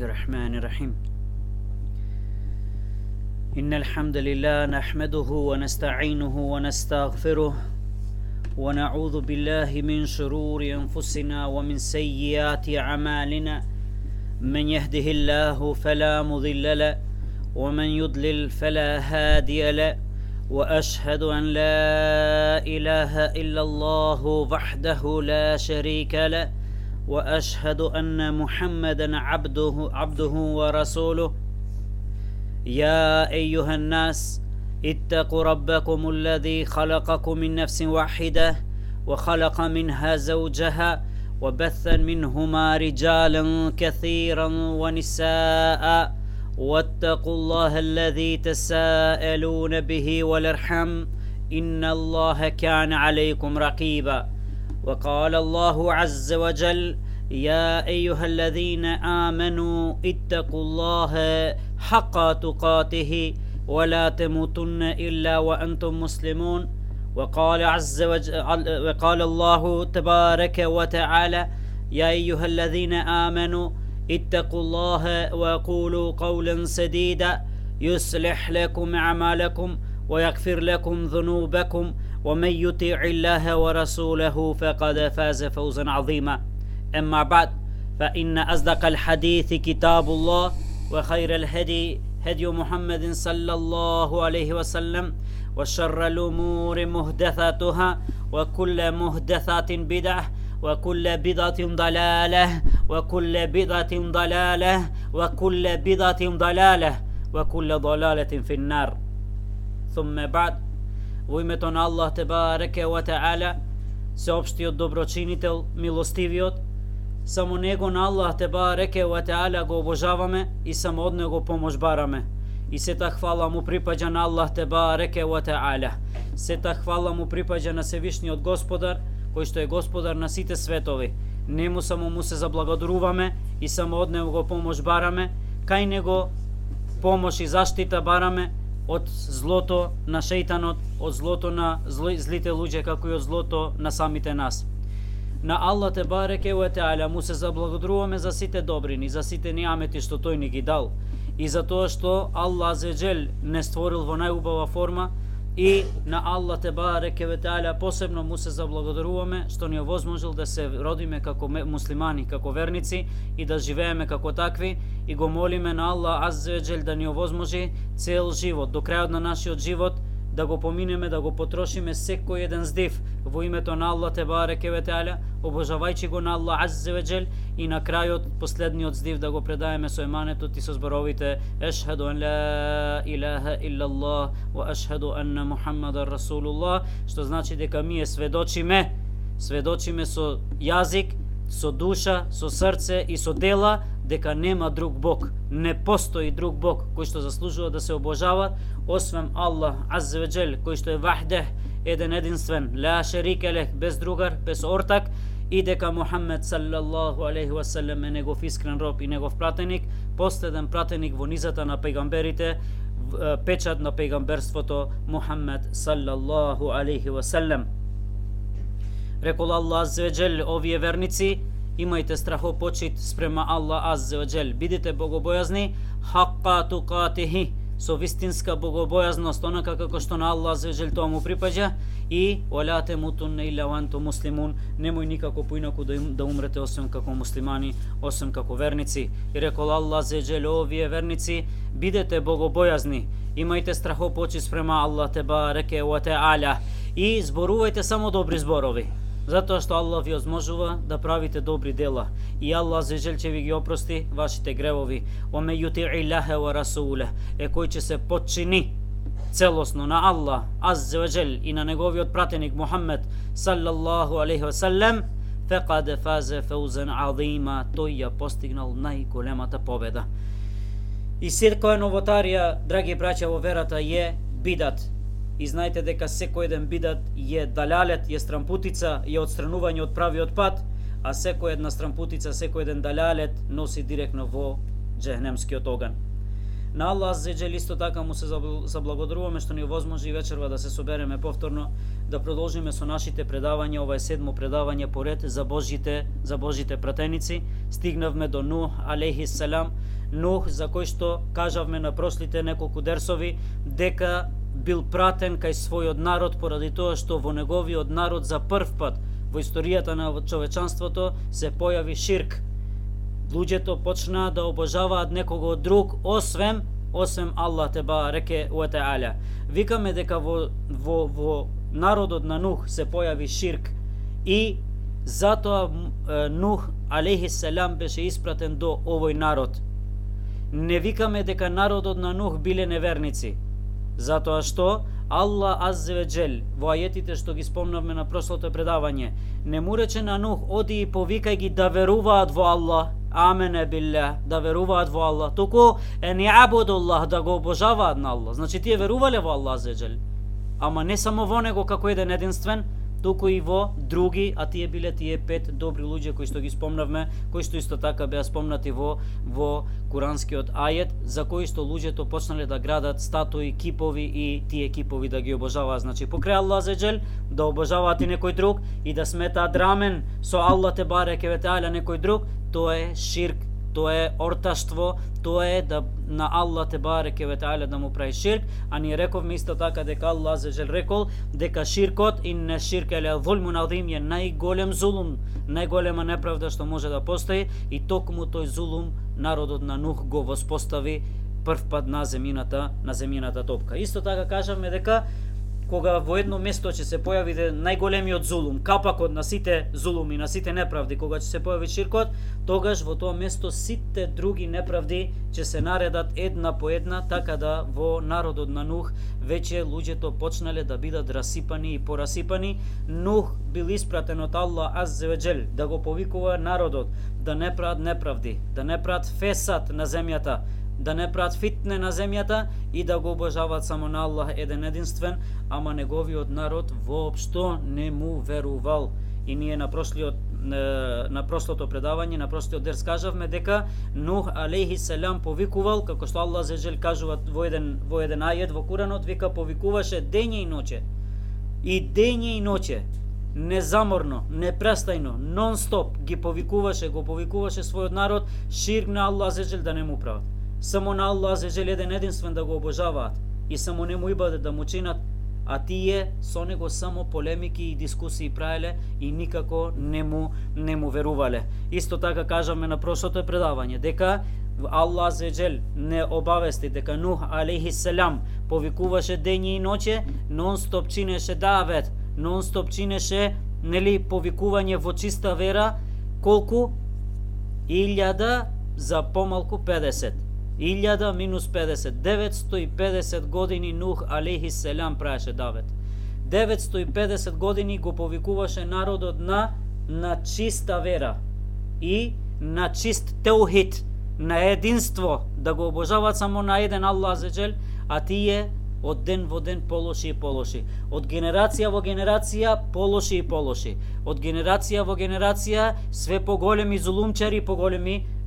الله الرحمن الرحيم إن الحمد لله نحمده ونستعينه ونستغفره ونعوذ بالله من شرور أنفسنا ومن سيئات أعمالنا من يهده الله فلا مضل له ومن يضلل فلا هادي له وأشهد أن لا إله إلا الله وحده لا شريك له وأشهد أن محمدا عبده ورسوله يا أيها الناس اتقوا ربكم الذي خلقكم من نفس واحدة وخلق منها زوجها وبث منهما رجالا كثيرا ونساء واتقوا الله الذي تساءلون به والأرحام إن الله كان عليكم رقيبا وقال الله عز وجل يا أيها الذين آمنوا اتقوا الله حق تقاته ولا تموتن إلا وأنتم مسلمون وقال الله تبارك وتعالى يا أيها الذين آمنوا اتقوا الله وقولوا قولا سديدا يصلح لكم أعمالكم ويغفر لكم ذنوبكم ومن يطع الله ورسوله فقد فاز فوزا عظيما أما بعد فإن أصدق الحديث كتاب الله وخير الهدي هدي محمد صلى الله عليه وسلم وشر الأمور محدثاتها وكل محدثات بدعة وكل بدعة ضلالة وكل بدعة ضلالة وكل بدعة ضلالة وكل ضلالة في النار ثم بعد ويمتون الله تبارك وتعالى سopštio dobročinitel milostivijot. Samo Него на Аллах Тебареке ва Теаля го обожаваме и само од Него помош бараме. И сета хвала му припаѓа на Аллах Тебареке ва Теаля. Сета хвала му припаѓа на Севишниот Господар, кој што е Господар на сите светови. Нему само му се заблагодаруваме и само од Него го помош бараме. Кај Него помош и заштита бараме од злото на шејтанот, од злото на злите луѓе, како и од злото на самите нас. На Аллах Тебареке ва Теаля му се заблагодаруваме за сите добрини, за сите ниамети што тој ни ги дал и за тоа што Аллах Аззаваџел не створил во најубава форма и на Аллах Тебареке ва Теаля посебно му се заблагодаруваме што ни овозможил да се родиме како муслимани, како верници и да живееме како такви и го молиме на Аллах Аззаваџел да ни овозможи цел живот, до крајот на нашиот живот да го поминеме, да го потрошиме секој еден здив во името на Аллах Тебареке ва Теаля, обожавајќи го на Аллах Аззаваџел и на крајот последниот здив да го предаеме со еманетот и со зборовите ешхеду ан ла илаха иллаллах ва ешхеду анна Мухаммадан Расулуллах, што значи дека ние сведочиме со јазик, со душа, со срце и со дела дека нема друг Бог, не постои друг Бог кој што заслужува да се обожава освен Аллах Аззаваџел, кој што е вахдех, еден единствен, ла шерика лех, без другар, без ортак, и дека Мухаммед саллаллаху алейхи ва саллем е негов искрен роб и негов пратеник, последен пратеник во низата на пејгамберите, печат на пејгамберството Мухаммед саллаллаху алейхи ва саллем. Рекол Аллах Аззаваџел, овие верници, имајте страхопочит спрема Аллах Аззаваџел, бидете богобојазни, хакка тукатихи, со вистинска богобојазност, онака како што на Аллах Аззаваџел тоа му припаѓа, и вала темутунна илля ва антум муслимун, немој никако поинаку да умрете освен како муслимани, освен како верници. И рекол Аллах Аззаваџел, овие верници, бидете богобојазни, имајте страхопочит спрема Аллах Тебареке ва Теаля и зборувајте само добри зборови. Затоа што Аллах ви озможува да правите добри дела и Аллах Аззаваџел ќе ви ги опрости вашите гревови. Оме јути'i Аллаха ва расуле, е кој ќе се подчини целосно на Аллах Аззаваџел и на неговиот пратеник Мухаммед саллаллаху алейхи ва саллем, фекад фазе фаузан азима, тој ја постигнал најголемата победа. И секоја новотарија, драги браќа во верата, е бидат. И знаете дека секој еден бидат е далалет, е стрампутица, е отстранување од правиот пат, а секој една стрампутица, секој еден далалет носи директно во џехнемскиот оган. На Аллах Аззаваџел исто така му се заблагодаруваме што ни овозможи вечерва да се собереме повторно да продолжиме со нашите предавања. Ова е 7 предавање поред за Божите пратеници. Стигнавме до Нух алейхи селам. Нух, за кој што кажавме на прошлите неколку дерсови дека бил пратен кај својот народ поради тоа што во неговиот народ за прв пат во историјата на човечанството се појави ширк. Луѓето почнаа да обожаваат некого друг освен Аллах тебареке ва теаля. Викаме дека во народот на Нух се појави ширк и затоа Нух алейхи селам беше испратен до овој народ. Не викаме дека народот на Нух биле неверници, затоа што Аллах аззе ве джел во ајетите што ги спомнавме на прошлото предавање не му рече на Нух оди и повикај ги да веруваат во Аллах, амене билlah, да веруваат во Аллах, туку ени абудуллах, да го обожаваат на Аллах. Значи тие верувале во Аллах аззе ве джел, ама не само во него како еден единствен, туку и во други, а тие биле тие 5 добри луѓе кои што ги спомнавме, кои што исто така беа спомнати во куранскиот ајет, за кои што луѓето почнале да градат статуи, кипови и тие кипови да ги обожаваат. Значи покрај Аллах аззе джел да обожаваат и некој друг и да сметаат рамен со Аллах тебареке ве теаля некој друг, тоа е ширк, тоа е орташтво, тоа е да на Аллах тебареке ве теаля да му прави ширк, а ние рековме исто така дека Аллах аззе джел рекол дека ширкот инне ширке ле зулмун азим е најголем зулум, најголема неправда што може да постои, и токму тој зулум народот на Нух го воспостави прв пат на земјината топка. Исто така кажаме дека кога во едно место ќе се појави најголемиот зулум, капакот на сите зулуми, на сите неправди, кога ќе се појави ширкот, тогаш во тоа место сите други неправди ќе се наредат една по една, така да во народот на Нух веќе луѓето почнале да бидат расипани и порасипани. Нух бил испратен од Аллах аззе ве джел да го повикува народот да не прават неправди, да не прават фесад на земјата, да не прават фитне на земјата и да го обожаваат само на Аллах еден единствен, ама неговиот народ воопшто не му верувал. И ние на прошлото предавање, на прошлиот дерс кажавме дека Нух алейхи селам повикувал, како што Аллах аззе джел кажува во еден ајет во Куранот, вика повикуваше дење и ноќе. И дење и ноќе, незаморно, непрестајно, нон-стоп го повикуваше својот народ ширк на Аллах аззе джел да не му прават. Само на Аллах аззе джел еден единствен да го обожаваат и само не му ибадет да му чинат, а тие со него само полемики и дискусии правеле и никако не му верувале. Исто така кажаме на прошлото предавање дека Аллах аззе джел не обавести дека Нух алейхи селам повикуваше дење и ноќе, нон-стоп чинеше давет, нон-стоп чинеше повикување во чиста вера. Колку? 1000 за помалку 50. 1000 минус 50, 950 години Нух алейхи селам праеше давет. 950 години го повикуваше народот на чиста вера и на чист теухид, на единство, да го обожаваат само на еден Аллах аззе джел, а тие од ден во ден полоши и полоши. Од генерација во генерација полоши и полоши. Од генерација во генерација све поголеми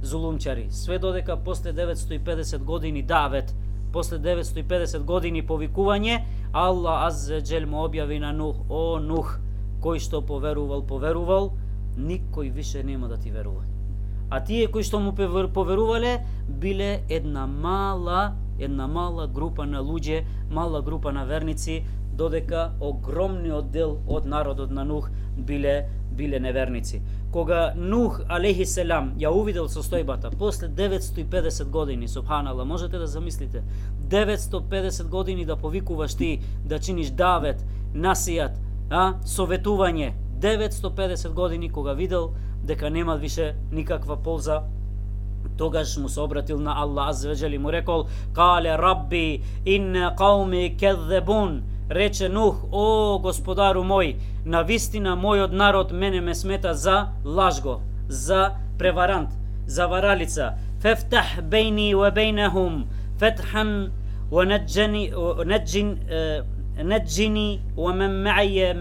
зулумчари. Све додека после 950 години давет, после 950 години повикување, Аллах аззе джел му објави на Нух: о Нух, кој што поверувал, никој више нема да ти верува. А тие кои што му поверувале биле една мала група на луѓе, мала група на верници, додека огромниот дел од народот на Нух биле неверници. Кога Нух алейхи селам ја увидел состојбата после 950 години, субханаллах, можете да замислите 950 години да повикуваш ти, да чиниш давет, насијат, советување, 950 години кога видел дека нема више никаква полза, тогаш му се обратил на Аллах аззе ве джел и му рекол: кале рабби инне кауми кезебун, рече Нух: о господару мој, навистина мојот народ мене ме смета за лажго, за преварант, за варалица. фефтах бейни ва бейнахум фетхан ва наджини ва мен ма'и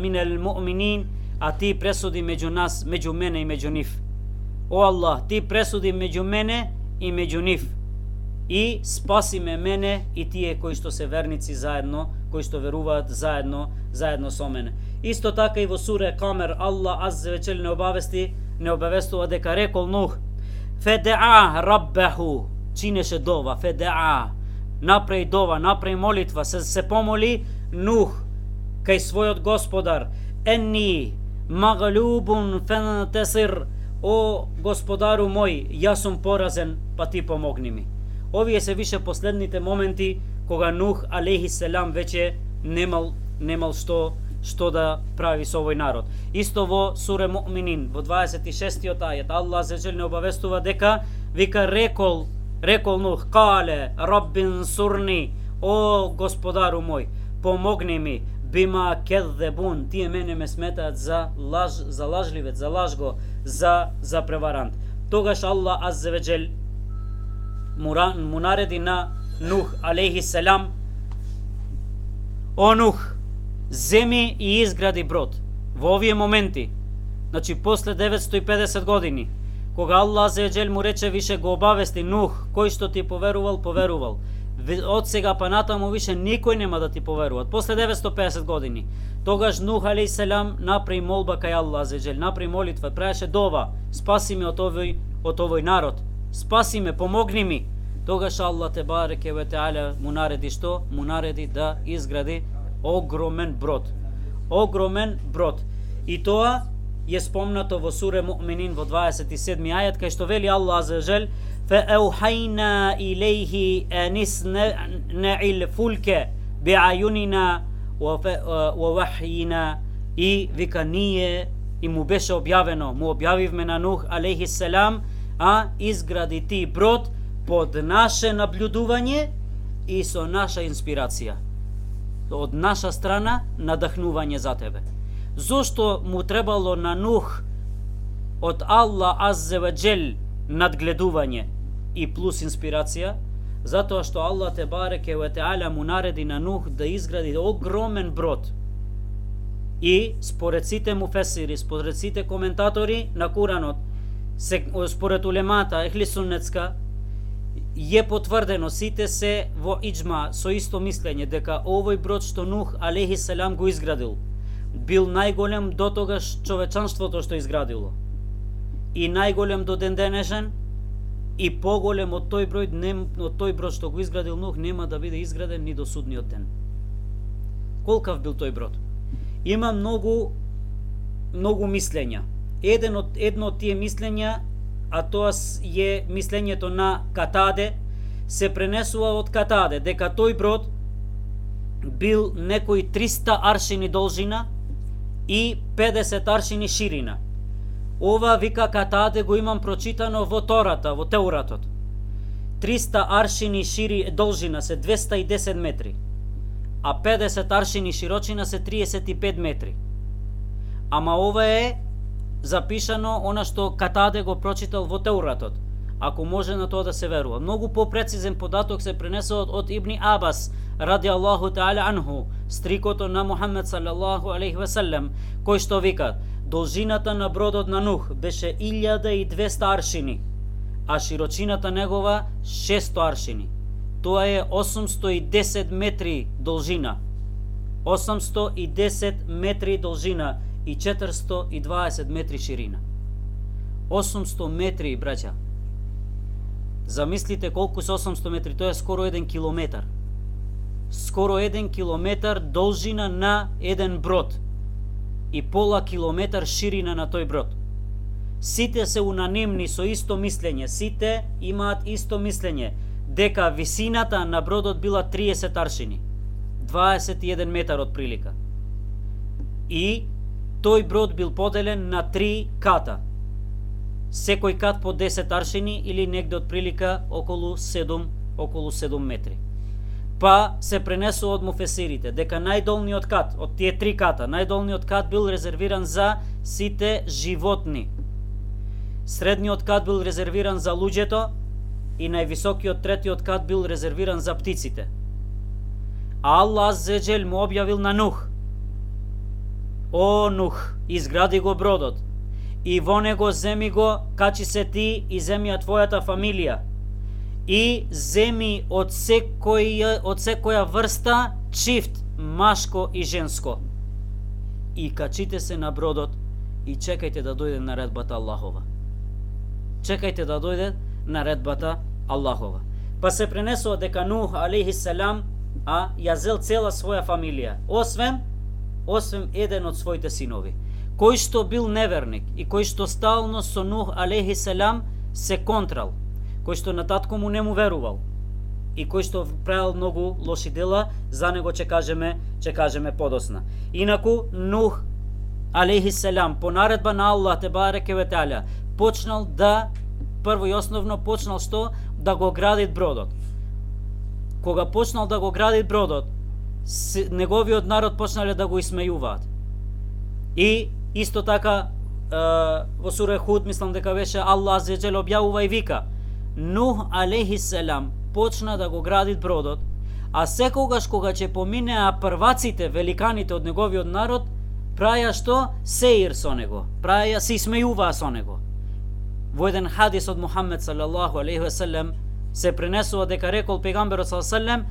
минал му'минин, а ти пресуди меѓу нас, меѓу мене и меѓу нив. О Аллах, ти пресуди меѓу мене и меѓу нив. и спаси ме мене и тие кои што се верници заедно, кои што веруваат заедно со мене. Исто така и во суре Камер Allah аззе ва џел не обавестува дека рекол Нух феда'a раббаху, чинеше дова, феда'a, направи дова, направи молитва, се помоли Нух кај својот господар, енни маглубун фентесир, о господару мој, јас сум поразен, па ти помогни ми. Овие се више последните моменти кога Нух алейхи селам веќе немал што да прави со овој народ. Исто во суре Муъминин во 26-тиот ајет Allah аззе ва џел не обавестува дека вика рекол Нух кале раббин сурни, о господару мој, помогни ми, бима кедзебун, тие мене ме сметаат за лажливец, за лажго, за преварант. Тогаш Allah аззе ва џел му нареди на Нух алейхи селам, о Нух, земи и изгради брод. Во овие моменти, значи после 950 години, кога Allah аззе ва џел му рече више го обавести Нух, кој што ти поверувал, од сега па натаму више никој нема да ти поверува. После 950 години, тогаш Нух алейхи селам направи молба кај Allah аззе ва џел, направи молитва, правеше дова, спаси ме од овој народ, спаси ме, помогни ми. Тогаш Allah те бареке ве теаля му нареди што? Му нареди да изгради огромен брод. И тоа е спомнато во суре Муъминин во 27 ајет, кај што вели Allah аззе ва џел فأوحينا إليه أن اصنع الفلك بأعيننا ووحينا, и вика ние и му беше објавено, му објавивме на Нух алейхи селам, изгради ти брод под наше наблюдување и со наша инспирација, од наша страна надахнување за тебе. Зошто му требало на Нух од Allah аззе ва џел надгледување и плюс инспирација? Затоа што Allah те бареке ва теаля му нареди на Нух да изгради огромен брод. И според сите муфесири, според сите коментатори на Куранот, според улемата ехли суннетска, е потврдено, сите се во иџма со исто мислење дека овој брод што Нух алейхи селам го изградил бил најголем до тогаш човечанството што изградило, и најголем до ден денешен, и поголем од тој брод што го изградил Нух нема да биде изграден ни до судниот ден. Колкав бил тој брод? Има многу мислења. Едно од тие мислења, а тоа е мислењето на Катаде, се пренесува од Катаде дека тој брод бил некои 300 аршини должина и 50 аршини ширина. Ова вика Катаде го имам прочитано во Тората, во Теуратот. 300 аршини должина се 210 метри, а 50 аршини широчина се 35 метри. Ама ова е запишано она што Катаде го прочитал во Теуратот, ако може на тоа да се верува. Многу попрецизен податок се пренесува од Ибни Абас ради Аллаху таala анху, стрикото на Мухамед салаллаху алейхи ва селем, кој што вика должината на бродот на Нух беше 1200 аршини, а широчината негова 600 аршини. Тоа е 810 метри должина. 810 метри должина и 420 метри ширина. 800 метри, браќа. Замислите колку се 800 метри, тоа е скоро 1 километар. Скоро 1 километар должина на еден брод и пола километар ширина на тој брод. Сите се унанимни со исто мислење, сите имаат исто мислење дека висината на бродот била 30 аршини, 21 метар од прилика. И тој брод бил поделен на 3 ката. Секој кат по 10 аршини или негде од прилика околу 7 метри. Па се пренесува од муфесирите дека најдолниот кат од тие 3 ката, најдолниот кат бил резервиран за сите животни. Средниот кат бил резервиран за луѓето и највисокиот третиот кат бил резервиран за птиците. А Allah аззе ва џел му објавил на Нух: о Нух, изгради го бродот и во него земи го, качи се ти и земи ја твојата фамилија и земи од секоја врста чифт, машко и женско. И качите се на бродот и чекајте да дојде наредбата Аллахова. Чекајте да дојде наредбата Аллахова. Па се пренесува дека Нух алейхи селам ја зел цела своја фамилија, освен еден од своите синови, кој што бил неверник и кој што стално со Нух алейхи селам се контрал, кој што на татко му не му верувал и кој што правил многу лоши дела, за него ќе кажеме подосна. Инаку Нух алейхи селам по наредба на Аллах тебареке ве теала почнал да прво и основно почнал што да го гради бродот. Кога почнал да го гради бродот, неговиот народ почнале да го исмејуваат. И исто така во сура Худ, мислам дека беше, Аллах аззаваџел објавува и вика: Нух алейхи селам почна да го гради бродот, а секогаш кога ќе поминеа прваците, великаните од неговиот народ, праја што? Сеир со него, се исмејуваа со него. Во еден хадис од Мухаммед салаллаху алейхи ве селем се пренесува дека рекол пегамберот салаллаху алейхи ве селем,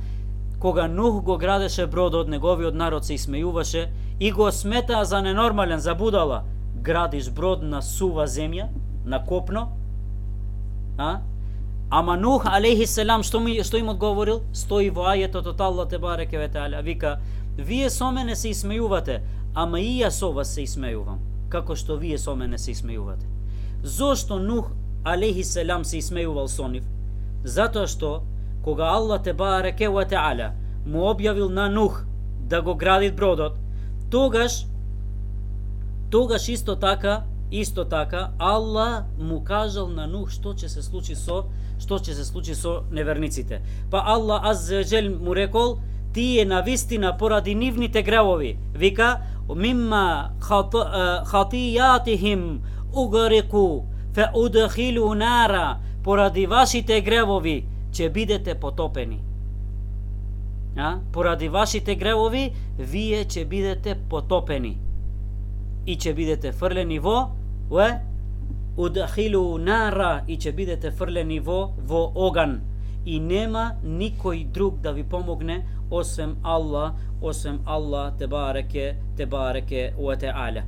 кога Нух го градеше бродот, неговиот народ се исмејуваше и го сметаа за ненормален, за будала. Градиш брод на сува земја, на копно, Ама Нух алейхи селам што им одговорил? Стои во ајетот од Аллах тебареке ве теала, вика: вие со мене се исмејувате, ама и јас со вас се исмејувам, како што вие со мене се исмејувате. Зошто Нух алейхи селам се исмејувал со нив? Затоа што кога Аллах тебареке ве теала му објавил на Нух да го гради бродот, тогаш исто така Аллах му кажал на Нух што ќе се случи со неверниците. Па Аллах аззаваџел му рекол: тие навистина поради нивните гревови, вика, мимма хатијатихим угарику фе удхилу нара, поради вашите гревови ќе бидете потопени. Поради вашите гревови вие ќе бидете потопени и ќе бидете фрлени во удхилу нара, и ќе бидете фрлени во оган, и нема никој друг да ви помогне освен Аллах тебареке ве теала.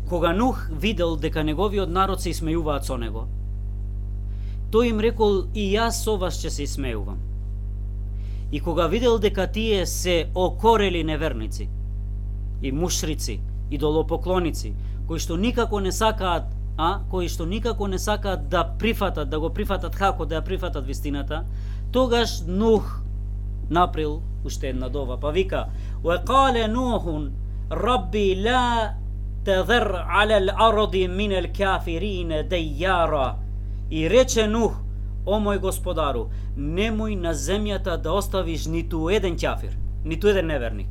Кога Нух видел дека неговиот народ се исмејуваат со него, тој им рекол: и јас со вас ќе се исмејувам. И кога видел дека тие се окорели неверници и мушрици, идолопоклоници, кои што никако не сакаат да го прифатат хако, да ја прифатат вистината, тогаш Нух направил уште една дова, па вика: وَقَالَ نُوحٌ رَبِّ لَا تَذَرْ عَلَى الْأَرْضِ مِنَ الْكَافِرِينَ دَيَّارًا. И рече Нух: о мој господару, немој на земјата да оставиш ниту еден ќафир, ниту еден неверник.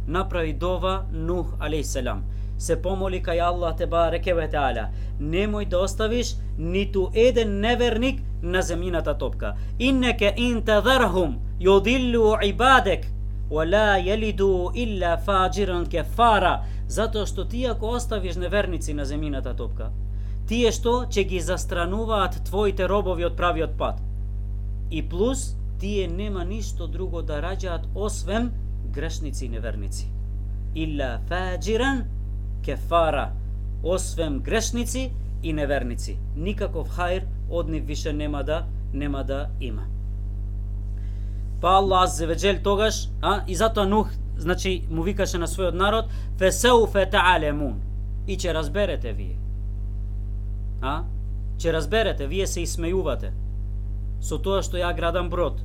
Направи дова Нух алейхи селам, се помоли кај Аллах тебареке ве теала: немој да оставиш ниту еден неверник на земјината топка. Иннеке ин тадharhum юдиллу ибадек ولا يلدوا إلا فاجرا كفارا. Затоа што ти ако оставиш неверници на земјината топка, тие што ќе ги застрануваат твоите робови од правиот пат. И плюс тие нема ништо друго да раѓаат освен грешници и неверници. Илла фаџиран кефара, освен грешници и неверници. Никаков хајр од нив више нема да има. Па Аллах аззаваџел тогаш, и затоа Нух, значи, му викаше на својот народ: фесауфе таалемун, и ќе разберете вие. Ќе разберете, вие се исмејувате со тоа што ја градам брод,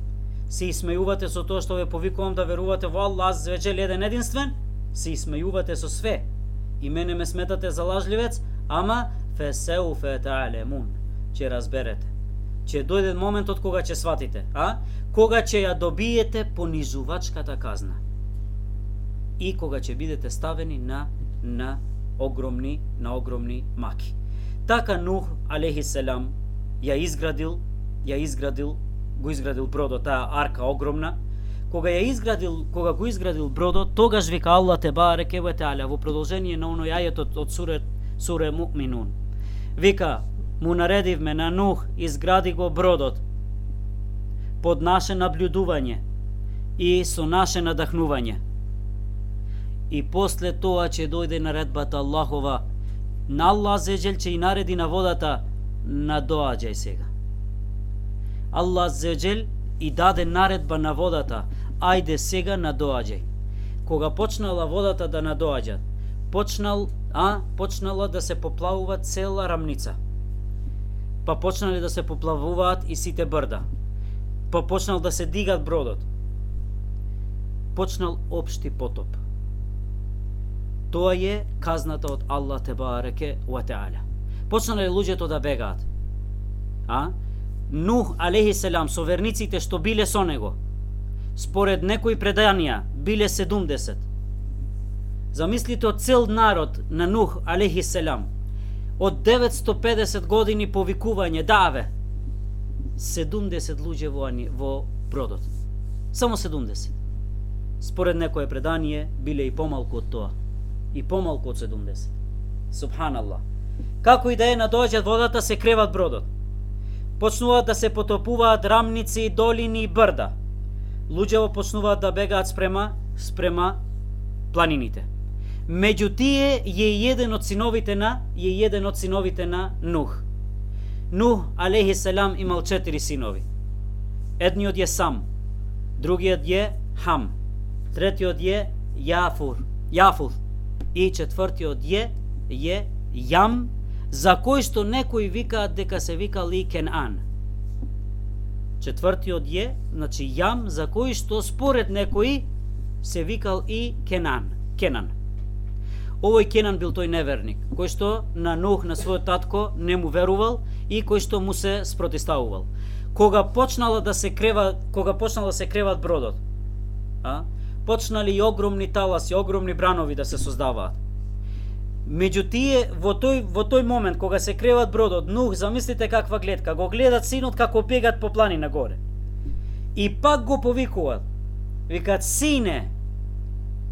се исмејувате со тоа што ве повикувам да верувате во Аллах аззаваџел еден единствен, се исмејувате со све и мене ме сметате за лажливец, ама фесауфе таалемун, ќе разберете. Ќе дојде моментот кога ќе сватите, кога ќе ја добиете понижувачката казна и кога ќе бидете ставени на огромни маки. Така Нух алейхи селам го изградил бродот, таа арка огромна. Кога го изградил бродот, тогаш вика Аллах тебареке ве теала во продолжение на оној ајетот од суре Муъминун. Вика, му наредивме на Нух, изгради го бродот под наше наблюдување и со наше надахнување. И после тоа ќе дојде наредбата Аллахова, на Аллах Аззаваџел ќе и нареди на водата, надоаѓај сега. Аллах Аззаваџел и даде наредба на водата, ајде сега надоаѓај. Кога почнала водата да надоаѓа, почнала да се поплавува цела рамница. Па почнали да се поплавуваат и сите брда. Па почнал да се дигат бродот. Почнал општи потоп. Тоа е казната од Аллах тебареке ва теаля. Почнале луѓето да бегаат. Нух алейхи селам со верниците што биле со него, според некои преданија, биле 70. Замислите од цел народ на Нух алейхи селам, од 950 години повикување, даве, 70 луѓе во бродот. Само 70. Според некое предание, биле и помалку од тоа. И помалку од 70. Субханаллах. Како и да е, надоаѓа водата, се креват бродот. Почнуваат да се потопуваат рамници, долини и брда. Луѓето почнуваат да бегаат спрема планините. Меѓу тие е еден од синовите на Нух. Нух алейхи селам имал 4 синови. Едниот е Сам, другиот е Хам, третиот е Јафур и четвртиот е Јам, за кој што некои викаат дека се викал и Кенан. Четвртиот е, значи Јам, за кој што според некои се викал и Кенан. Овој Кенан бил тој неверник, кој што на Нух, на својот татко, не му верувал и кој што му се спротиставувал. Кога почнала да се креват бродот, почнали и огромни таласи, огромни бранови да се создаваат. Меѓу тие, во тој момент, кога се креват бродот, Нух, замислите каква гледка, го гледат синот како бегат по планина горе. И пак го повикуваат. Викат, сине,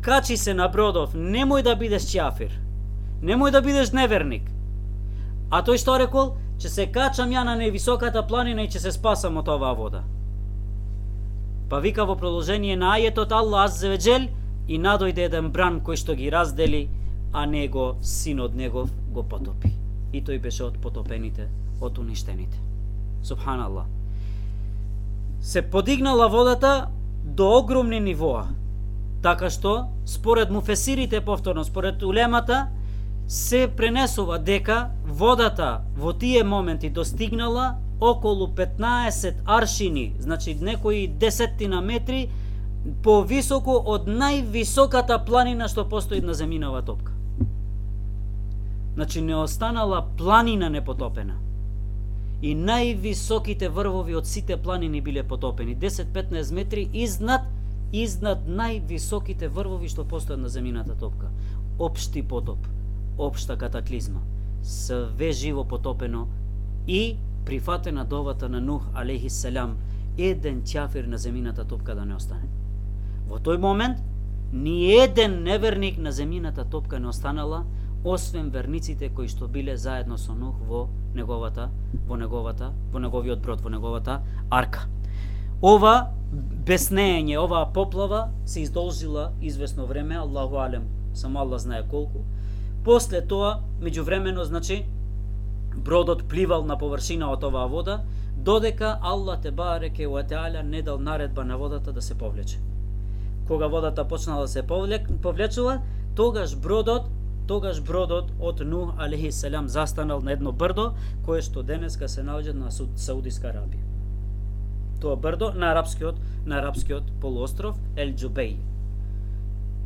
качи се на бродов, немој да бидеш ќафир, немој да бидеш неверник. А тој што рекол? Че се качам ја на највисоката планина и ќе се спасам од оваа вода. Па вика во продолжение на ајетот Аллах Аззаваџел и надојде еден бран кој што ги раздели, а него, синот негов, го потопи. И тој беше од потопените, од уништените. Субханаллах. Се подигнала водата до огромни нивоа, така што, според муфесирите, повторно, според улемата, се пренесува дека водата во тие моменти достигнала околу 15 аршини, значи некои десеттина метри, повисоко од највисоката планина што постои на земјинава топка. Значи не останала планина непотопена. И највисоките врвови од сите планини биле потопени, 10-15 метри изнад највисоките врвови што постојат на земјината топка. Општи потоп, општа катаклизма, све живо потопено и прифатена довата на Нух алейхи селам, еден ќафир на земјината топка да не остане. Во тој момент ни еден неверник на земјината топка не останала, освен верниците кои што биле заедно со Нух во неговиот брод, во неговата арка. Ова беснење, оваа поплава се издолжила известно време, Аллаху алем, само Аллах знае колку. После тоа, меѓувремено, значи, бродот пливал на површина од оваа вода, додека Аллах тебареке ва теаля не дал наредба на водата да се повлече. Кога водата почнала да се повлечува, тогаш бродот од Нух алейхи селам застанал на едно брдо, кое што денеска се наоѓа на Саудиска Арабија. Тоа брдо на арапскиот полуостров Ел Џубеј.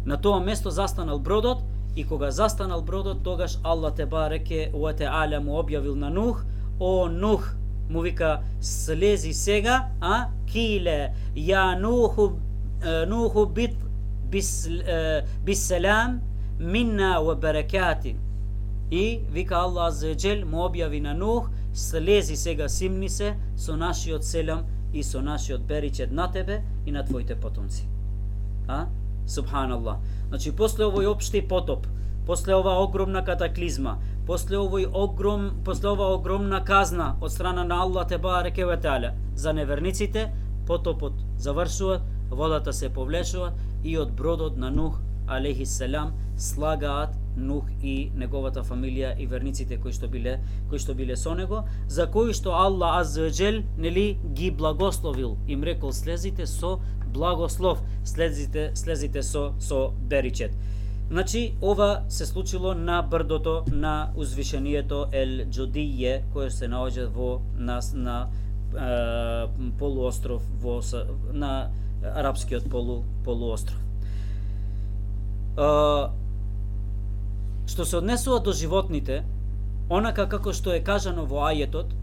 На тоа место застанал бродот и кога застанал бродот, тогаш Аллах тебареке ва теаля му објавил на Нух, о Нух, му вика, слези сега, киле ја Нуху бит бисселам минна ва баракати. И вика Аллах Аззаваџел му објави на Нух, слези сега, симни се со нашиот селам и со нашиот беричет на тебе и на твоите потомци. Субханаллах. Значи, после овој општи потоп, после оваа огромна катаклизма, после ова огромна казна од страна на Аллах те бареке ве теала за неверниците, потопот завршува, водата се повлечува и од бродот на Нух алейхи селам слагаат Нух и неговата фамилија и верниците кои што биле со него, за кои што Аллах азза џел нели ги благословил, им рекол слезите со благослов, слезите со беричет. Значи, ова се случило на брдото на узвишението Ел Џудије, кое се наоѓа во на полуостров на арапскиот полуостров. Што се однесува до животните, онака како што е кажано во ајетот,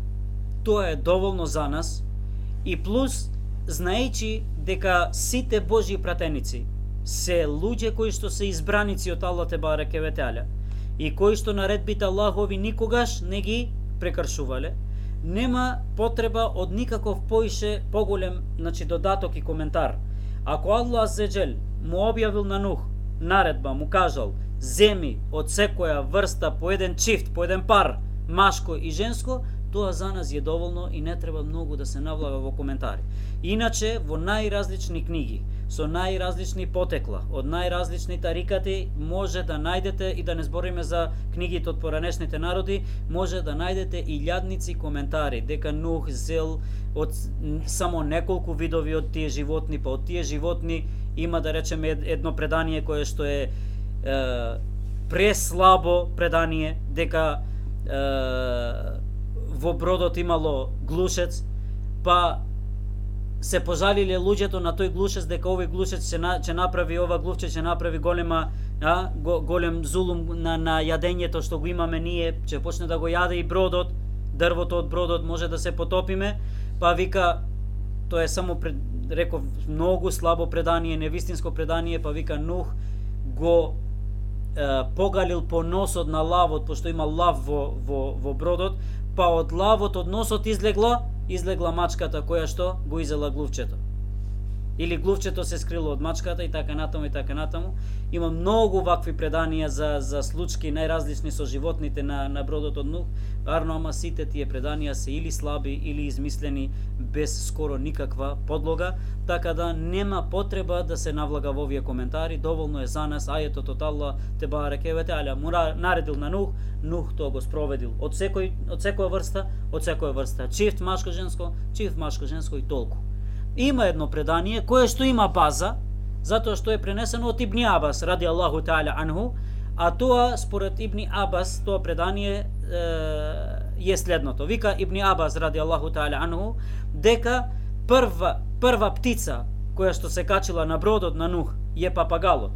тоа е доволно за нас и плюс знаејќи дека сите Божји пратеници се луѓе кои што се избраници од Аллах те бареке ве теала и кои што наредбите Аллахови никогаш не ги прекршувале, нема потреба од никаков поголем додаток и коментар. Ако Аллах аззаџел му објавил на Нух наредба, му кажал земи од секоја врста по еден чифт, по еден пар, машко и женско, тоа за нас е доволно и не треба многу да се навлага во коментари. Иначе, во најразлични книги, со најразлични потекла, од најразлични тарикати, може да најдете, и да не збориме за книгите од поранешните народи, може да најдете илјадници коментари, дека Нух зел од само неколку видови од тие животни, па од тие животни има, да речеме, едно предание кое што е преслабо предание, дека во бродот имало глушец, па се пожалиле луѓето на тој глушец дека овој глушец ќе направи, ова глувче ќе направи голем зулум на јадењето што го имаме ние, ќе почне да го јаде и бродот, дрвото од бродот може да се потопиме, па вика, тоа е само реков многу слабо предание, невистинско предание, па вика Нух го погалил по носот на лавот, пошто има лав во бродот, па од лавот, од носот излегла мачката која што го изела глувчето. Или глувчето се скрило од мачката и така натаму. Има многу вакви преданија за случаи најразлични со животните на бродот од Нух, арно, ама сите тие преданија се или слаби или измислени без скоро никаква подлога, така да нема потреба да се навлага во овие коментари, доволно е за нас ајетот од Аллах те бареке ве теала му наредил на Нух тоа го спроведил од секоја врста, чифт машко женско и толку. Има едно предание кое што има база, затоа што е пренесено од Ибни Абас ради Аллаху таала анху, а тоа според Ибни Абас, тоа предание е следното. Вика Ибни Абас ради Аллаху таала анху дека прва птица која што се качила на бродот на Нух е папагалот.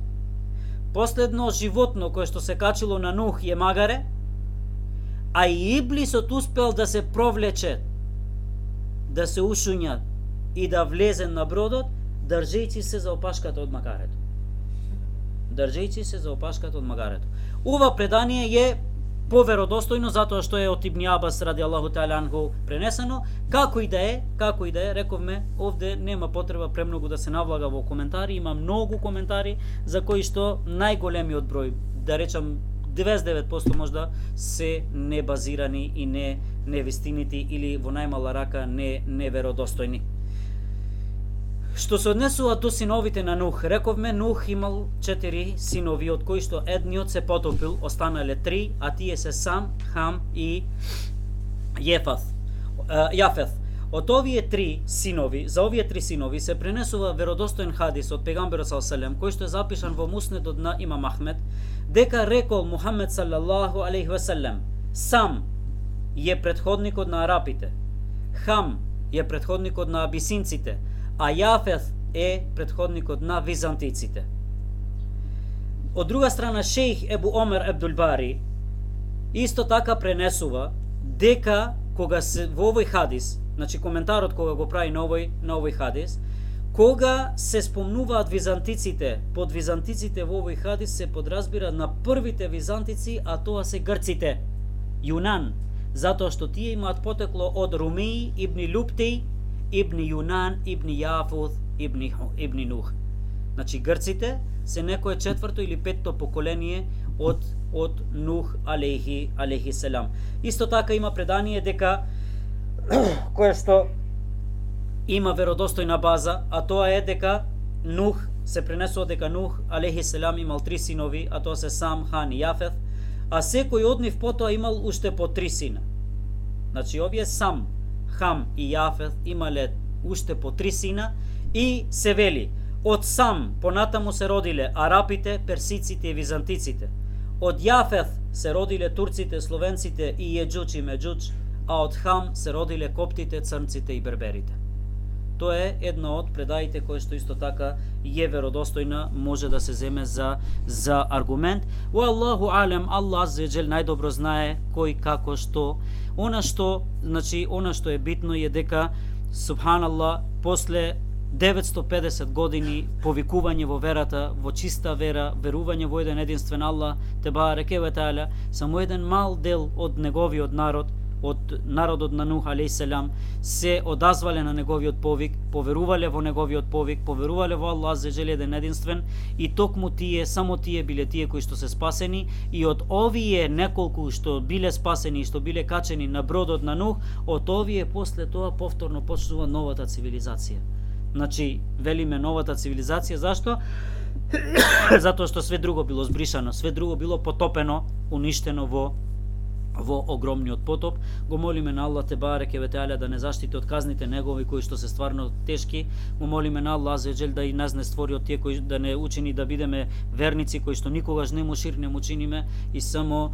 Последно животно кое што се качило на Нух е магаре, а и Иблисот успел да се провлече, да се ушуња и да влезе на бродот, држејќи се за опашката од магарето. Ова предание е поверодостојно затоа што е од Ибни Абас ради Аллаху таала анху пренесено. Како и да е, рековме, овде нема потреба премногу да се навлага во коментари, има многу коментари за кои што најголемиот број, да речам 99% можда се небазирани и невистинити или во најмала рака неверодостојни. Што се однесува до синовите на Нух, рековме Нух имал 4 синови, од кои што едниот се потопил, останале 3, а тие се Сам, Хам и Јафет. Од овие 3 синови, за овие 3 синови се пренесува веродостоен хадис од пегамберот саллаллаху кој што е запишан во Муснедот на Имам Ахмед, дека рекол Мухамед саллаллаху алейхи ве селем: Сам е претходникот на арапите, Хам е претходникот на абисинците, а Јафет е претходникот на византиците. Од друга страна, шејх Ебу Омер Абдул Бари исто така пренесува дека кога се во овој хадис, значи коментарот кога го прави на овој хадис, кога се спомнуваат византиците, под византиците во овој хадис се подразбира на првите византици, а тоа се грците, Јунан, затоа што тие имаат потекло од Румеи, ибни Луптей, ибни Јунан, ибни Јафуth, ибни Нух. Значи грците се некое 4-то или 5-то поколение од Нух алейхи селам. Исто така има предание дека кое што има веродостојна база, а тоа е дека Нух се пренесува дека Нух алейхи селам имал 3 синови, а тоа се Сам, Хан и Јафет, а секој од нив потоа имал уште по 3 сина. Значи овие Сам, Хам и Јафет имале уште по 3 сина и се вели од Сам понатаму се родиле арапите, персиците и византиците. Од Јафет се родиле турците, словенците и Јеџуџ и Меџуџ, а од Хам се родиле коптите, црнците и берберите. Тоа е едно од предаите кој што исто така е веродостојна, може да се земе за аргумент. Wa Allahu alem, Allah azzeđel најдобро знае кој како што. Она што е битно е дека субханаллах после 950 години повикување во верата, во чиста вера, верување во еден единствен Аллах, тебареке ве таала, само еден мал дел од неговиот народ, од народот на Нух алейхиселам, се одазвале на неговиот повик, поверувале во неговиот повик, поверувале во Аллах аззеđел еден единствен, и токму тие, само тие биле тие кои што се спасени, и од овие неколку што биле спасени и што биле качени на бродот на Нух, од овие после тоа повторно почнува новата цивилизација. Значи, велиме новата цивилизација, зашто? Затоа што све друго било збришано, све друго било потопено, уништено во огромниот потоп. Го молиме на Аллах тебареке ве теала да не заштити од казните негови кои што се стварно тешки. Го молиме на Аллах аззеđel да и нас не створи од тие кои да не учини да бидеме верници кои што никогаш не му ширне му чиниме и само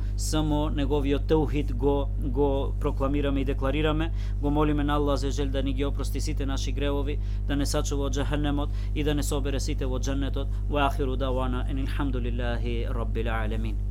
неговиот теухид го прокламираме и декларираме. Го молиме на Аллах аззеđel да ни ги опрости сите наши гревови, да не сачува од џехенемот и да не собере сите во џеннетот. Ва ахиру давана енилхамдулиллахи раббил алемин.